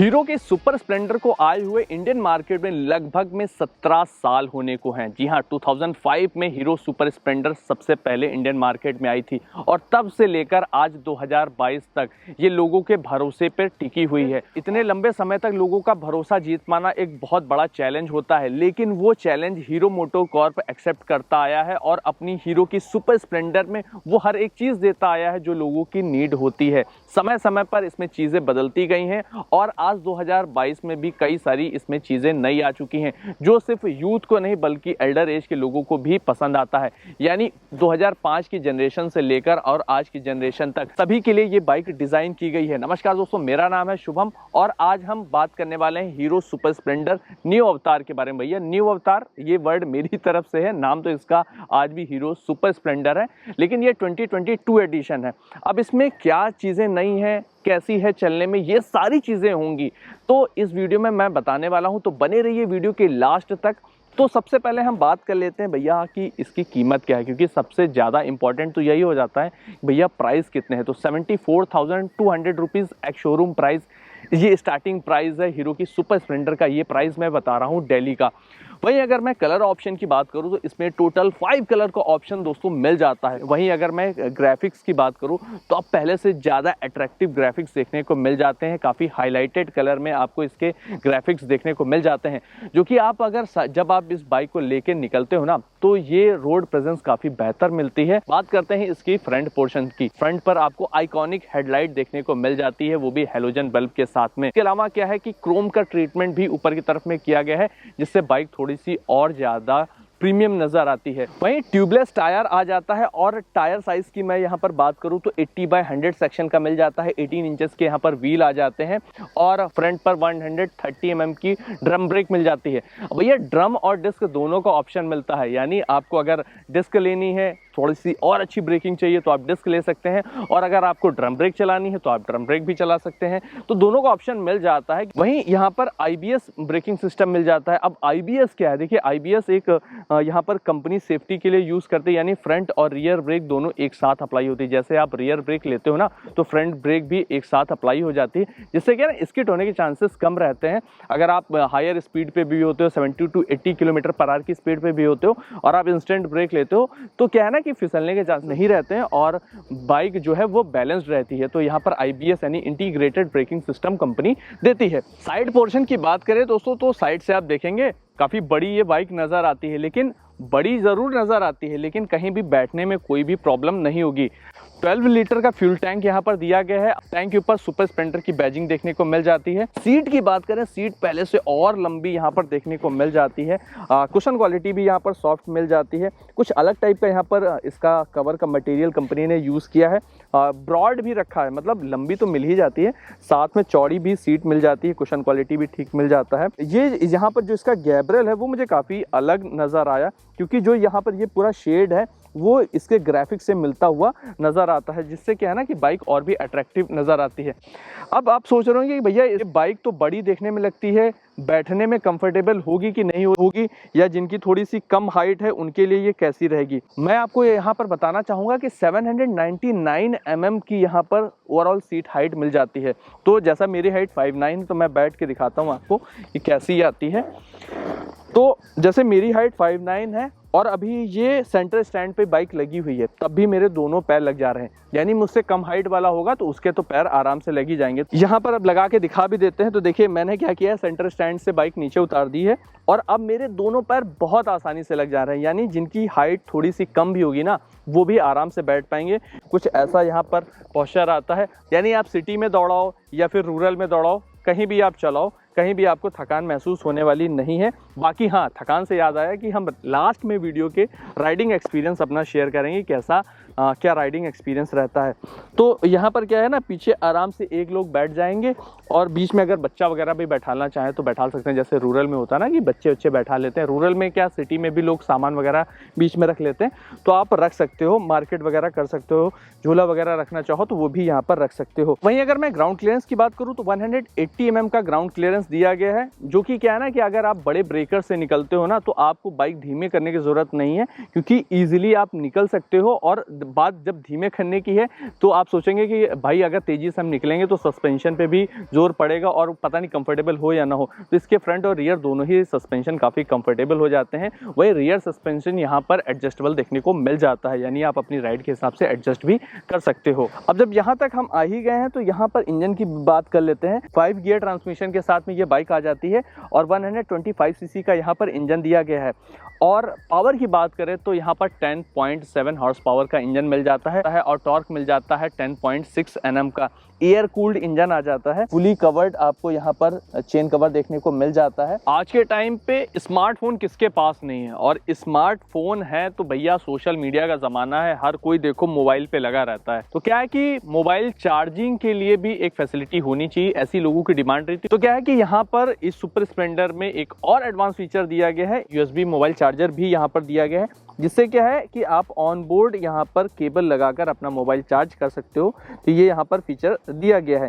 Hero के super Splendor को आए हुए इंडियन मार्केट में लगभग में 17 साल होने को हैं। जी हाँ, 2005 में हीरो सुपर स्प्लेंडर सबसे पहले इंडियन मार्केट में आई थी और तब से लेकर आज 2022 तक ये लोगों के भरोसे पर टिकी हुई है। इतने लंबे समय तक लोगों का भरोसा जीत पाना एक बहुत बड़ा चैलेंज होता है, लेकिन वो चैलेंज हीरो मोटोकॉर्प एक्सेप्ट करता आया है और अपनी हीरो की सुपर स्प्लेंडर में वो हर एक चीज़ देता आया है जो लोगों की नीड होती है। समय समय पर इसमें चीज़ें बदलती गई हैं और आज 2022 में भी कई सारी इसमें चीज़ें नई आ चुकी हैं जो सिर्फ यूथ को नहीं बल्कि एल्डर एज के लोगों को भी पसंद आता है। यानी 2005 की जनरेशन से लेकर और आज की जनरेशन तक सभी के लिए ये बाइक डिज़ाइन की गई है। नमस्कार दोस्तों, मेरा नाम है शुभम और आज हम बात करने वाले हैं हीरो सुपर स्प्लेंडर न्यू अवतार के बारे में। भैया न्यू अवतार ये वर्ड मेरी तरफ से है, नाम तो इसका आज भी हीरो सुपर स्प्लेंडर है, लेकिन ये 2022 एडिशन है। अब इसमें क्या चीज़ें नई हैं, कैसी है चलने में, ये सारी चीज़ें होंगी तो इस वीडियो में मैं बताने वाला हूं, तो बने रहिए वीडियो के लास्ट तक। तो सबसे पहले हम बात कर लेते हैं भैया कि इसकी कीमत क्या है, क्योंकि सबसे ज़्यादा इंपॉर्टेंट तो यही हो जाता है भैया प्राइस कितने हैं। तो 74,200 रुपीज़ एक शोरूम प्राइस, ये स्टार्टिंग प्राइस है हीरो की सुपर स्प्लेंडर का। ये प्राइस मैं बता रहा हूँ दिल्ली का। वहीं अगर मैं कलर ऑप्शन की बात करूं तो इसमें टोटल 5 कलर का ऑप्शन दोस्तों मिल जाता है। वहीं अगर मैं ग्राफिक्स की बात करूं तो अब पहले से ज़्यादा अट्रैक्टिव ग्राफिक्स देखने को मिल जाते हैं। काफ़ी हाईलाइटेड कलर में आपको इसके ग्राफिक्स देखने को मिल जाते हैं, जो कि आप अगर जब आप इस बाइक को लेकर निकलते हो ना तो ये रोड प्रेजेंस काफ़ी बेहतर मिलती है। बात करते हैं इसकी फ्रंट पोर्शन की। फ्रंट पर आपको आइकॉनिक हेडलाइट देखने को मिल जाती है, वो भी हेलोजन बल्ब के साथ में। इसके अलावा क्या है कि क्रोम का ट्रीटमेंट भी ऊपर की तरफ में किया गया है, जिससे बाइक थोड़ी सी और ज़्यादा प्रीमियम नज़र आती है। वहीं ट्यूबलेस टायर आ जाता है और टायर साइज़ की मैं यहाँ पर बात करूँ तो 80/100 सेक्शन का मिल जाता है। 18 इंचेस के यहाँ पर व्हील आ जाते हैं और फ्रंट पर 130 mm की ड्रम ब्रेक मिल जाती है। भैया ड्रम और डिस्क दोनों का ऑप्शन मिलता है, यानी आपको अगर डिस्क लेनी है, थोड़ी सी और अच्छी ब्रेकिंग चाहिए तो आप डिस्क ले सकते हैं, और अगर आपको ड्रम ब्रेक चलानी है तो आप ड्रम ब्रेक भी चला सकते हैं। तो दोनों का ऑप्शन मिल जाता है। वहीं यहाँ पर IBS ब्रेकिंग सिस्टम मिल जाता है। अब IBS क्या है, देखिए IBS एक यहाँ पर कंपनी सेफ्टी के लिए यूज़ करते हैं, यानी फ्रंट और रियर ब्रेक दोनों एक साथ अप्लाई होती है। जैसे आप रियर ब्रेक लेते हो ना तो फ्रंट ब्रेक भी एक साथ अप्लाई हो जाती है, जिससे क्या है स्किड होने के चांसेस कम रहते हैं। अगर आप हायर स्पीड पे भी होते हो, 70 to 80 km/h की स्पीड पे भी होते हो और आप इंस्टेंट ब्रेक लेते हो तो क्या है ना कि फिसलने के चांस नहीं रहते हैं और बाइक जो है वो बैलेंस्ड रहती है। तो यहाँ पर IBS यानी इंटीग्रेटेड ब्रेकिंग सिस्टम कंपनी देती है। साइड पोर्शन की बात करें दोस्तों तो साइड से आप देखेंगे काफ़ी बड़ी ये बाइक नज़र आती है, लेकिन बड़ी ज़रूर नज़र आती है लेकिन कहीं भी बैठने में कोई भी प्रॉब्लम नहीं होगी। 12 लीटर का फ्यूल टैंक यहाँ पर दिया गया है। टैंक के ऊपर सुपर स्प्लेंडर की बैजिंग देखने को मिल जाती है। सीट की बात करें, सीट पहले से और लंबी यहाँ पर देखने को मिल जाती है। कुशन क्वालिटी भी यहाँ पर सॉफ्ट मिल जाती है। कुछ अलग टाइप का यहाँ पर इसका कवर का मटेरियल कंपनी ने यूज़ किया है। ब्रॉड भी रखा है, मतलब लंबी तो मिल ही जाती है, साथ में चौड़ी भी सीट मिल जाती है। कुशन क्वालिटी भी ठीक मिल जाता है। ये यहाँ पर जो इसका गैब्रियल है वो मुझे काफ़ी अलग नज़र आया, क्योंकि जो यहाँ पर ये पूरा शेड है वो इसके ग्राफिक्स से मिलता हुआ नज़र आता है, जिससे क्या है ना कि बाइक और भी अट्रैक्टिव नज़र आती है। अब आप सोच रहे होंगे कि भैया ये बाइक तो बड़ी देखने में लगती है, बैठने में कंफर्टेबल होगी कि नहीं होगी, या जिनकी थोड़ी सी कम हाइट है उनके लिए ये कैसी रहेगी। मैं आपको यहाँ पर बताना चाहूँगा कि 799 mm की यहाँ पर ओवरऑल सीट हाइट मिल जाती है। तो जैसा मेरी हाइट 5'9", तो मैं बैठ के दिखाता हूँ आपको कि कैसी आती है। तो जैसे मेरी हाइट 5'9" है और अभी ये सेंटर स्टैंड पे बाइक लगी हुई है, तब भी मेरे दोनों पैर लग जा रहे हैं। यानी मुझसे कम हाइट वाला होगा तो उसके तो पैर आराम से लग ही जाएंगे। यहाँ पर अब लगा के दिखा भी देते हैं। तो देखिए मैंने क्या किया है, सेंटर स्टैंड से बाइक नीचे उतार दी है और अब मेरे दोनों पैर बहुत आसानी से लग जा रहे हैं। यानी जिनकी हाइट थोड़ी सी कम भी होगी ना वो भी आराम से बैठ पाएंगे। कुछ ऐसा यहाँ पर पोस्चर आता है, यानी आप सिटी में दौड़ाओ या फिर रूरल में दौड़ाओ, कहीं भी आप चलाओ, कहीं भी आपको थकान महसूस होने वाली नहीं है। बाकी हाँ, थकान से याद आया कि हम लास्ट में वीडियो के राइडिंग एक्सपीरियंस अपना शेयर करेंगे, कैसा क्या राइडिंग एक्सपीरियंस रहता है। तो यहाँ पर क्या है ना, पीछे आराम से एक लोग बैठ जाएंगे और बीच में अगर बच्चा वगैरह भी बैठाना चाहें तो बैठा सकते हैं। जैसे रूरल में होता है ना कि बच्चे बैठा लेते हैं, रूरल में क्या सिटी में भी लोग सामान वगैरह बीच में रख लेते हैं, तो आप रख सकते हो, मार्केट वगैरह कर सकते हो, झूला वगैरह रखना चाहो तो वो भी यहाँ पर रख सकते हो। वहीं अगर मैं ग्राउंड क्लियरेंस की बात करूँ तो 180 mm का ग्राउंड क्लियरेंस दिया गया है, जो कि क्या है ना कि अगर आप बड़े ब्रेकर से निकलते हो ना तो आपको बाइक धीमे करने की ज़रूरत नहीं है, क्योंकि ईजिली आप निकल सकते हो और बात जब धीमे करने की है तो आप सोचेंगे कि भाई अगर तेज़ी से हम निकलेंगे तो सस्पेंशन पे भी जोर पड़ेगा और पता नहीं कंफर्टेबल हो या ना हो। तो इसके फ्रंट और रियर दोनों ही सस्पेंशन काफ़ी कंफर्टेबल हो जाते हैं। वही रियर सस्पेंशन यहाँ पर एडजस्टेबल देखने को मिल जाता है, यानी आप अपनी राइड के हिसाब से एडजस्ट भी कर सकते हो। अब जब यहाँ तक हम आ ही गए हैं तो यहाँ पर इंजन की बात कर लेते हैं। 5 गियर ट्रांसमिशन के साथ में ये बाइक आ जाती है और 125 सीसी का यहाँ पर इंजन दिया गया है। और पावर की बात करें तो यहाँ पर 10.7 हॉर्स पावर का इंजन मिल जाता है और टॉर्क मिल जाता है 10.6 Nm का। एयर कूल्ड इंजन आ जाता है। फुली कवर्ड आपको यहाँ पर चेन कवर देखने को मिल जाता है। आज के टाइम पे स्मार्टफोन किसके पास नहीं है, और स्मार्टफोन है तो भैया सोशल मीडिया का ज़माना है, हर कोई देखो मोबाइल पे लगा रहता है। तो क्या है कि मोबाइल चार्जिंग के लिए भी एक फैसिलिटी होनी चाहिए, ऐसी लोगों की डिमांड रहती है। तो क्या है कि यहाँ पर इस सुपर स्प्लेंडर में एक और एडवांस फीचर दिया गया है, USB मोबाइल चार्जर भी यहाँ पर दिया गया है, जिससे क्या है कि आप ऑन बोर्ड यहाँ पर केबल लगाकर अपना मोबाइल चार्ज कर सकते हो। तो ये यहाँ पर फीचर दिया गया है।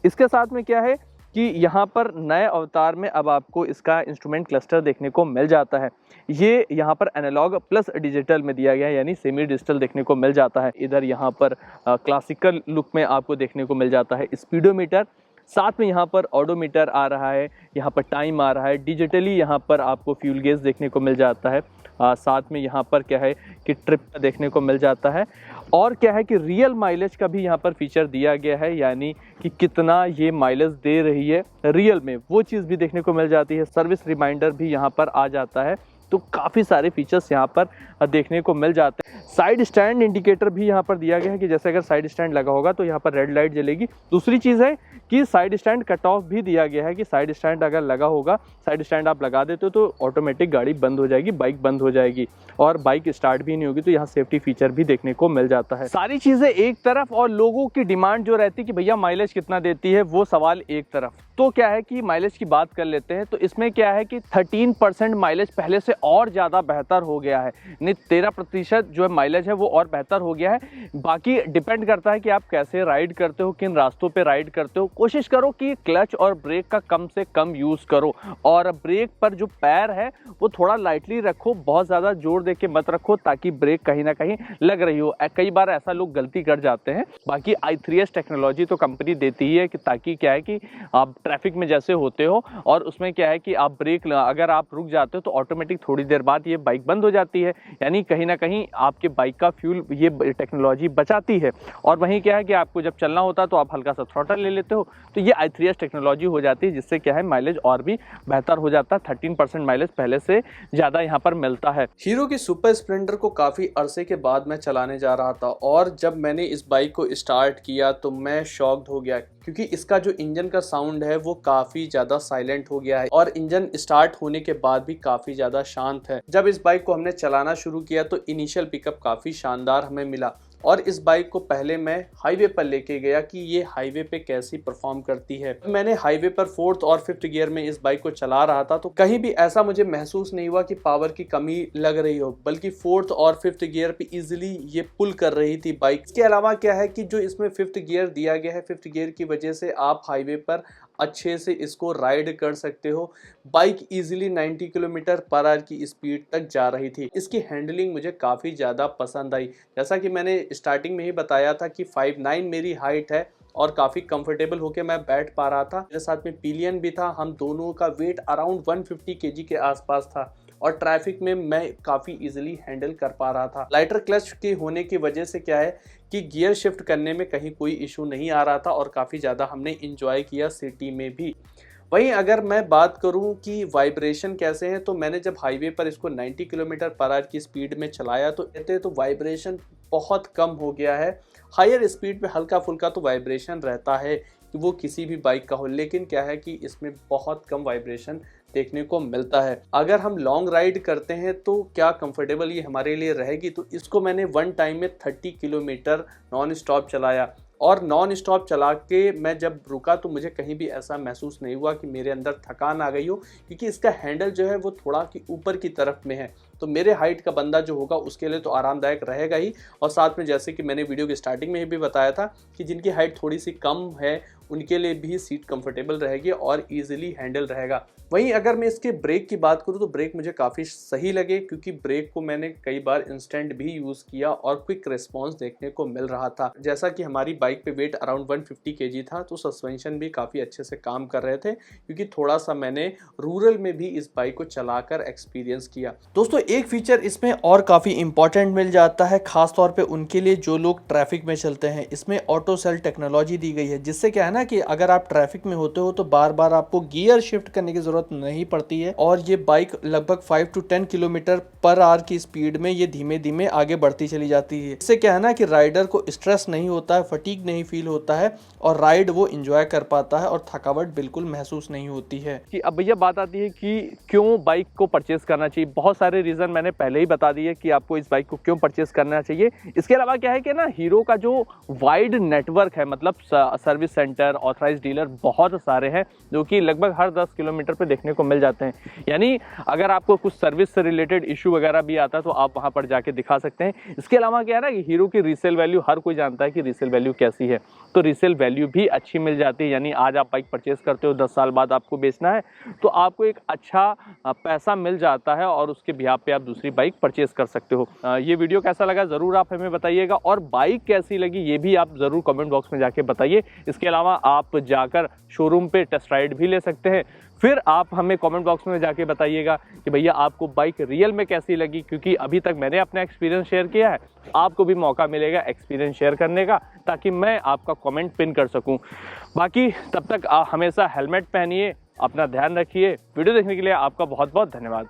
इसके साथ में क्या है कि यहाँ पर नए अवतार में अब आपको इसका इंस्ट्रूमेंट क्लस्टर देखने को मिल जाता है। ये यहाँ पर एनालॉग प्लस डिजिटल में दिया गया है, यानी सेमी डिजिटल देखने को मिल जाता है। इधर यहाँ पर क्लासिकल लुक में आपको देखने को मिल जाता है स्पीडोमीटर, साथ में यहाँ पर ऑडोमीटर आ रहा है, यहाँ पर टाइम आ रहा है। डिजिटली यहाँ पर आपको फ्यूल गेज देखने को मिल जाता है। साथ में यहाँ पर क्या है कि ट्रिप देखने को मिल जाता है। और क्या है कि रियल माइलेज का भी यहाँ पर फीचर दिया गया है, यानी कि कितना ये माइलेज दे रही है रियल में, वो चीज़ भी देखने को मिल जाती है। सर्विस रिमाइंडर भी यहाँ पर आ जाता है। तो काफ़ी सारे फीचर्स यहाँ पर देखने को मिल जाते हैं। साइड स्टैंड इंडिकेटर भी यहाँ पर दिया गया है कि जैसे अगर साइड स्टैंड लगा होगा तो यहाँ पर रेड लाइट जलेगी। दूसरी चीज़ है कि साइड स्टैंड कट ऑफ भी दिया गया है कि साइड स्टैंड अगर लगा होगा, साइड स्टैंड आप लगा देते हो तो ऑटोमेटिक गाड़ी बंद हो जाएगी, बाइक बंद हो जाएगी और बाइक स्टार्ट भी नहीं होगी। तो यहाँ सेफ्टी फीचर भी देखने को मिल जाता है। सारी चीज़ें एक तरफ और लोगों की डिमांड जो रहती है कि भैया माइलेज कितना देती है, वो सवाल एक तरफ। तो क्या है कि माइलेज की बात कर लेते हैं। तो इसमें क्या है कि 13% माइलेज पहले से और ज़्यादा बेहतर हो गया है, यानी 13% जो है माइलेज है वो और बेहतर हो गया है। बाकी डिपेंड करता है कि आप कैसे राइड करते हो, किन रास्तों पे राइड करते हो। कोशिश करो कि क्लच और ब्रेक का कम से कम यूज़ करो और ब्रेक पर जो पैर है वो थोड़ा लाइटली रखो, बहुत ज़्यादा जोर दे के मत रखो ताकि ब्रेक कहीं ना कहीं लग रही हो। कई बार ऐसा लोग गलती कर जाते हैं। बाकी i3s टेक्नोलॉजी तो कंपनी देती ही है कि ताकि क्या है कि आप ट्रैफिक में जैसे होते हो और उसमें क्या है कि आप ब्रेक अगर आप रुक जाते हो तो ऑटोमेटिक थोड़ी देर बाद ये बाइक बंद हो जाती है, यानी कहीं ना कहीं आपके बाइक का फ्यूल ये टेक्नोलॉजी बचाती है। और वहीं क्या है कि आपको जब चलना होता है तो आप हल्का सा थ्रॉटल ले लेते हो, तो ये i3s टेक्नोलॉजी हो जाती है, जिससे क्या है माइलेज और भी बेहतर हो जाता है। 13% माइलेज पहले से ज़्यादा यहाँ पर मिलता है। हीरो की सुपर स्प्लेंडर को काफ़ी अरसे के बाद मैं चलाने जा रहा था और जब मैंने इस बाइक को स्टार्ट किया तो मैं शॉक्ड हो गया, क्योंकि इसका जो इंजन का साउंड है वो काफ़ी ज़्यादा साइलेंट हो गया है और इंजन स्टार्ट होने के बाद भी काफ़ी ज़्यादा शांत है। जब इस बाइक को हमने चलाना शुरू किया तो इनिशियल पिकअप काफ़ी शानदार हमें मिला और इस बाइक को पहले मैं हाईवे पर लेके गया कि ये हाईवे पे कैसी परफॉर्म करती है। मैंने हाईवे पर 4th और 5th गियर में इस बाइक को चला रहा था तो कहीं भी ऐसा मुझे महसूस नहीं हुआ कि पावर की कमी लग रही हो, बल्कि 4th और 5th गियर पे इजीली ये पुल कर रही थी बाइक। इसके अलावा क्या है कि जो इसमें 5th गियर दिया गया है, 5th गियर की वजह से आप हाईवे पर अच्छे से इसको राइड कर सकते हो। Bike easily 90 kilometre per hour की स्पीड तक जा रही थी। इसकी हैंडलिंग मुझे काफ़ी ज़्यादा पसंद आई। जैसा कि मैंने स्टार्टिंग में ही बताया था कि 5'9" मेरी हाइट है और काफ़ी कंफर्टेबल होके मैं बैठ पा रहा था। मेरे साथ में पिलियन भी था, हम दोनों का वेट अराउंड 150 kg के आसपास था और ट्रैफिक में मैं काफ़ी इजीली हैंडल कर पा रहा था। लाइटर क्लच के होने की वजह से क्या है कि गियर शिफ्ट करने में कहीं कोई इशू नहीं आ रहा था और काफ़ी ज़्यादा हमने इंजॉय किया सिटी में भी। वहीं अगर मैं बात करूं कि वाइब्रेशन कैसे हैं, तो मैंने जब हाईवे पर इसको 90 किलोमीटर पर आवर की स्पीड में चलाया तो कहते तो वाइब्रेशन बहुत कम हो गया है। हायर स्पीड पे हल्का फुल्का तो वाइब्रेशन रहता है कि वो किसी भी बाइक का हो, लेकिन क्या है कि इसमें बहुत कम वाइब्रेशन देखने को मिलता है। अगर हम लॉन्ग राइड करते हैं तो क्या कंफर्टेबल ये हमारे लिए रहेगी। तो इसको मैंने वन टाइम में 30 किलोमीटर नॉन स्टॉप चलाया और नॉन स्टॉप चला के मैं जब रुका तो मुझे कहीं भी ऐसा महसूस नहीं हुआ कि मेरे अंदर थकान आ गई हो, क्योंकि इसका हैंडल जो है वो थोड़ा कि ऊपर की तरफ में है। तो मेरे हाइट का बंदा जो होगा उसके लिए तो आरामदायक रहेगा ही। और साथ में जैसे कि मैंने वीडियो की स्टार्टिंग में भी बताया था कि जिनकी हाइट थोड़ी सी कम है उनके लिए भी सीट कंफर्टेबल रहेगी और इजीली हैंडल रहेगा। वहीं अगर मैं इसके ब्रेक की बात करूं तो ब्रेक मुझे काफ़ी सही लगे, क्योंकि ब्रेक को मैंने कई बार इंस्टेंट भी यूज़ किया और क्विक रिस्पांस देखने को मिल रहा था। जैसा कि हमारी बाइक पे वेट अराउंड 150 kg था, तो सस्पेंशन भी काफ़ी अच्छे से काम कर रहे थे, क्योंकि थोड़ा सा मैंने रूरल में भी इस बाइक को चलाकर एक्सपीरियंस किया। दोस्तों एक फीचर इसमें और काफ़ी इंपॉर्टेंट मिल जाता है, खासतौर पर उनके लिए जो लोग ट्रैफिक में चलते हैं। इसमें ऑटो सेल टेक्नोलॉजी दी गई है, जिससे क्या है ना कि अगर आप ट्रैफिक में होते हो तो बार बार आपको गियर शिफ्ट करने की जरूरत नहीं पड़ती है, और ये बाइक लगभग 5 to 10 किलोमीटर पर आवर की स्पीड में ये धीमे धीमे आगे बढ़ती चली जाती है। इससे क्या है ना कि राइडर को स्ट्रेस नहीं होता है, फटीग नहीं फील होता है, और राइड वो एंजॉय कर पाता है और थकावट बिल्कुल महसूस नहीं होती है। कि अब भैया बात आती है कि क्यों बाइक को परचेज करना चाहिए। बहुत सारे रीज़न मैंने पहले ही बता दिए कि आपको इस बाइक को क्यों परचेज करना चाहिए। इसके अलावा क्या है कि ना हीरो का जो वाइड नेटवर्क है, मतलब सर्विस सेंटर, ऑथराइज डीलर बहुत सारे हैं, जो कि लगभग हर 10 किलोमीटर पे देखने को मिल जाते हैं। यानी अगर आपको कुछ सर्विस से रिलेटेड इशू वगैरह भी आता है तो आप वहां पर जाके दिखा सकते हैं। इसके अलावा क्या है ना कि हीरो की रीसेल वैल्यू, हर कोई जानता है कि रीसेल वैल्यू कैसी है, तो रीसेल वैल्यू भी अच्छी मिल जाती है। यानी आज आप बाइक परचेज करते हो, 10 साल बाद आपको बेचना है, तो आपको एक अच्छा पैसा मिल जाता है और उसके बिहाफ पे आप दूसरी बाइक परचेज कर सकते हो। ये वीडियो कैसा लगा ज़रूर आप हमें बताइएगा, और बाइक कैसी लगी ये भी आप ज़रूर कमेंट बॉक्स में जाके बताइए। इसके अलावा आप जाकर शोरूम पे टेस्ट राइड भी ले सकते हैं। फिर आप हमें कमेंट बॉक्स में जाके बताइएगा कि भैया आपको बाइक रियल में कैसी लगी, क्योंकि अभी तक मैंने अपना एक्सपीरियंस शेयर किया है, आपको भी मौका मिलेगा एक्सपीरियंस शेयर करने का, ताकि मैं आपका कमेंट पिन कर सकूं। बाकी तब तक हमेशा हेलमेट पहनिए, अपना ध्यान रखिए। वीडियो देखने के लिए आपका बहुत बहुत धन्यवाद।